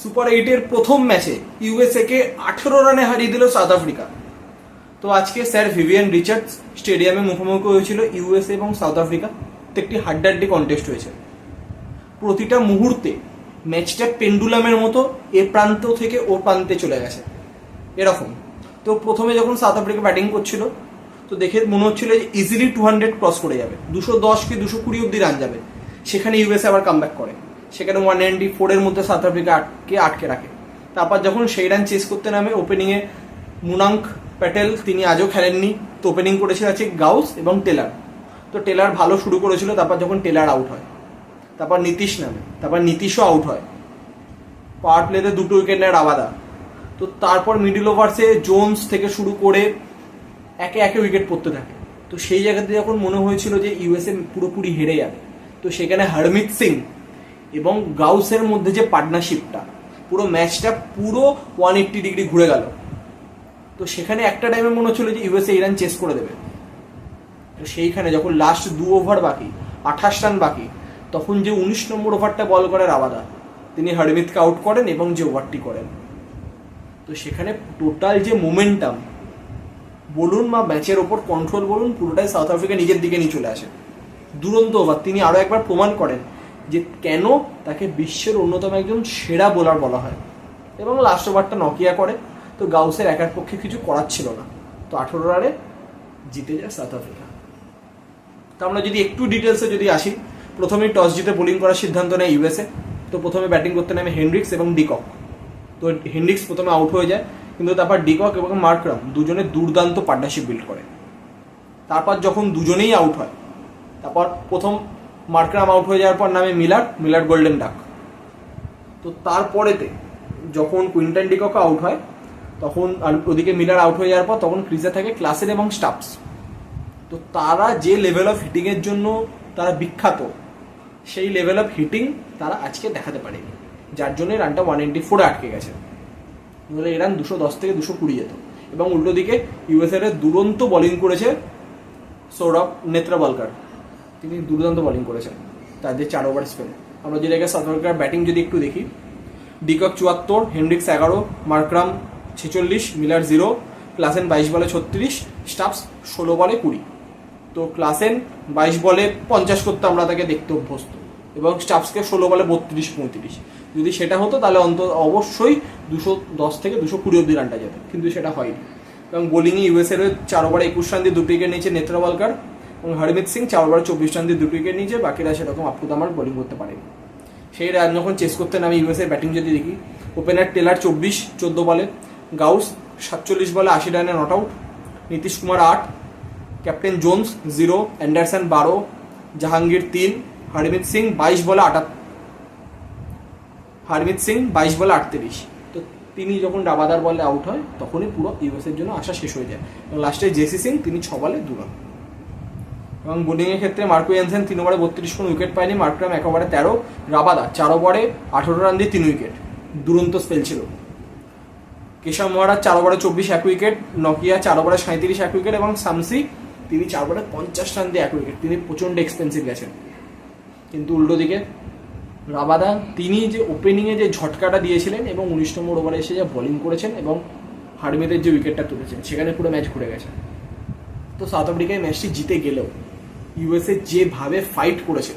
Super 8-এর প্রথম ম্যাচে USA কে 18 রানে হারিয়ে দিল সাউথ আফ্রিকা। তো আজকে স্যার ভিভিয়ান রিচার্ডস স্টেডিয়ামে মুখোমুখি হয়েছিল ইউএসএ এবং সাউথ আফ্রিকা। তো একটি হাড্ডাহাড্ডি কন্টেস্ট হয়েছে। প্রতিটা মুহূর্তে ম্যাচটা পেন্ডুলামের মতো এ প্রান্ত থেকে ও প্রান্তে চলে গেছে এরকম। তো প্রথমে যখন সাউথ আফ্রিকা ব্যাটিং করছিল তো দেখে মনে হচ্ছিল যে ইজিলি 200 ক্রস করে যাবে, 210 কি 220 অব্দি রান যাবে। সেখানে ইউএসএ আবার কামব্যাক করে, সেখানে 194-এর মধ্যে সাউথ আফ্রিকাকে আটকে রাখে। তারপর যখন সেই রান চেস করতে নামে ওপেনিংয়ে মুনাঙ্ক প্যাটেল, তিনি আজও খেলেননি। তো ওপেনিং করেছিল আছে গাউস এবং টেলার। তো টেলার ভালো শুরু করেছিল, তারপর যখন টেলার আউট হয় তারপর নীতিশ নামে, তারপর নীতিশও আউট হয়। পাওয়ার প্লেতে 2 উইকেট নেয় রাবাদা। তো তারপর মিডল ওভার্সে জোন্স থেকে শুরু করে একে একে উইকেট পড়তে থাকে। তো সেই জায়গাতে যখন মনে হয়েছিল যে ইউএসএ পুরোপুরি হেরে যাবে, তো সেখানে হরমিত সিং এবং গাউসের মধ্যে যে পার্টনারশিপটা, পুরো ম্যাচটা পুরো 180 ডিগ্রি ঘুরে গেল। তো সেখানে একটা টাইমে মনে হচ্ছিল যে ইউএসএ এই রান চেস করে দেবে। তো সেইখানে যখন লাস্ট 2 ওভার বাকি, 28 রান বাকি, তখন যে 19 নম্বর ওভারটা বল করে রাবাদা, তিনি হরমিতকে আউট করেন এবং যে ওভারটি করেন, তো সেখানে টোটাল যে মোমেন্টাম বলুন বা ম্যাচের ওপর কন্ট্রোল বলুন, পুরোটাই সাউথ আফ্রিকা নিজের দিকে নিয়ে চলে আসে। দুরন্ত ওভার। তিনি আরও একবার প্রমাণ করেন যে কেন তাকে বিশ্বের অন্যতম একজন সেরা বোলার বলা হয়। এবং লাস্ট ওভারটা নকিয়া করে। তো গাউসের একার পক্ষে কিছু করার ছিল না। তো 18 রানে জিতে যায় সাউথ আফ্রিকা। তো আমরা যদি একটু ডিটেলসে যদি আসি, প্রথমেই টস জিতে বোলিং করার সিদ্ধান্ত নেয় ইউএসএ। তো প্রথমে ব্যাটিং করতে নামে হেনরিক্স এবং ডিকক। তো হেনরিক্স প্রথমে আউট হয়ে যায়, কিন্তু তারপর ডিকক এবং মার্করাম দুজনে দুর্দান্ত পার্টনারশিপ বিল্ড করে। তারপর যখন দুজনেই আউট হয়, তারপর প্রথম মার্করাম আউট হয়ে যাওয়ার পর নামে মিলার গোল্ডেন ডাক। তো তারপরেতে যখন কুইন্টন ডিকক আউট হয়, তখন আর ওদিকে মিলার আউট হয়ে যাওয়ার পর তখন ক্রিজে থাকে ক্লাসেন এবং স্টাপস। তো তারা যে লেভেল অফ হিটিংয়ের জন্য তারা বিখ্যাত, সেই লেভেল অফ হিটিং তারা আজকে দেখাতে পারেনি, যার জন্য রানটা 184-এ আটকে গেছে। তাহলে এই রান 210 থেকে 220 যেত। এবং উল্টো দিকে ইউএসএর দুরন্ত বোলিং করেছে সৌরভ নেত্রাবলকার, তিনি দুর্দান্ত বোলিং করেছেন তাদের 4 ওভার স্পেলে। আমরা যদি আগে সাউথ আফ্রিকার ব্যাটিং যদি একটু দেখি, de Kock 74, Hendricks 11, Markram 46, Miller 0, Klaasen 22 বলে 36, স্টাফস 16 বলে 20। তো ক্লাসেন 22 বলে 50 করতে আমরা তাকে দেখতে অভ্যস্ত, এবং স্টাফসকে 16 বলে 32-35। যদি সেটা হতো তাহলে অবশ্যই 210 থেকে 220 অব্দি রানটা যেত, কিন্তু সেটা হয়নি। এবং বোলিংয়ে ইউএসএর 4 ওভারে 21 রান দিয়ে 2 উইকেট নিয়েছে নেত্রাওয়ালকার, এবং হরমিত সিং 4 ওভারে 24 রান দিয়ে 2 উইকেট নিয়েছে। বাকিরা সেরকম আপ্রুদামার বোলিং করতে পারেনি। সেই রান যখন চেস করতে নামে ইউএসএ ব্যাটিং যদি দেখি, ওপেনার টেলার 24, 14 বলে, গাউস 47 বলে 80 রানে not out, Nitish Kumar 8, captain Jones 0, Anderson 12, Jahangir 3, Harmit Singh 22 বলে 38। তো তিনি যখন রাবাদার বলে আউট হয়, তখনই পুরো ইউএসএর জন্য আশা শেষ হয়ে যায়। এবং লাস্টে জেসি সিং, তিনি 6 বলে 2 রান। এবং বোলিংয়ের ক্ষেত্রে মার্কো ইয়ানসেন 3 ওভারে 32, কোনো উইকেট পায়নি। মার্করাম 1 ওভারে 13, রাবাদা 4 ওভারে 18 রান দিয়ে 3 উইকেট, দুরন্ত স্পেল ছিল। কেশব মহারাজ 4 ওভারে 24, 1 উইকেট, নকিয়া 4 ওভারে 37, 1 উইকেট, এবং শামসি তিনি 4 ওভারে 50 রান দিয়ে 1 উইকেট। তিনি প্রচণ্ড এক্সপেন্সিভ গেছেন। কিন্তু উল্টো দিকে রাবাদা, তিনি যে ওপেনিংয়ে যে ঝটকাটা দিয়েছিলেন এবং 19 নম্বর ওভারে এসে যা বোলিং করেছেন এবং হার্ডমিদের যে উইকেটটা তুলেছেন, সেখানে পুরো ম্যাচ ঘুরে গেছে। তো সাউথ আফ্রিকায় ম্যাচটি জিতে গেলেও ইউএসএ যেভাবে ফাইট করেছে,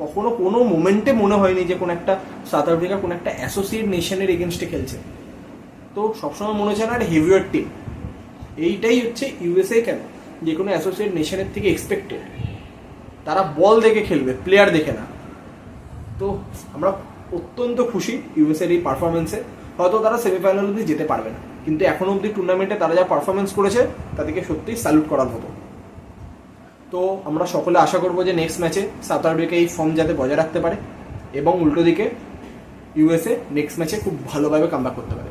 কখনো কোনো মোমেন্টে মনে হয়নি যে কোনো একটা সাউথ আফ্রিকা কোনো একটা অ্যাসোসিয়েট নেশনের এগেনস্টে খেলছে। তো সবসময় মনে হচ্ছে না একটা হেভিওয়েট টিম। এইটাই হচ্ছে ইউএসএ কেন, যে কোনো অ্যাসোসিয়েট নেশনের থেকে এক্সপেক্টেড। তারা বল দেখে খেলবে, প্লেয়ার দেখে না। তো আমরা অত্যন্ত খুশি ইউএসএর এই পারফরমেন্সে। হয়তো তারা সেমিফাইনাল অবধি যেতে পারবে না, কিন্তু এখনো অবধি টুর্নামেন্টে তারা যা পারফরমেন্স করেছে তাদেরকে সত্যিই স্যালুট করার মতো। তো আমরা সকলে আশা করবো যে নেক্সট ম্যাচে সাউথ আফ্রিকা এই ফর্ম যাতে বজায় রাখতে পারে, এবং উল্টো দিকে ইউএসএ নেক্সট ম্যাচে খুব ভালোভাবে কামব্যাক করতে পারে।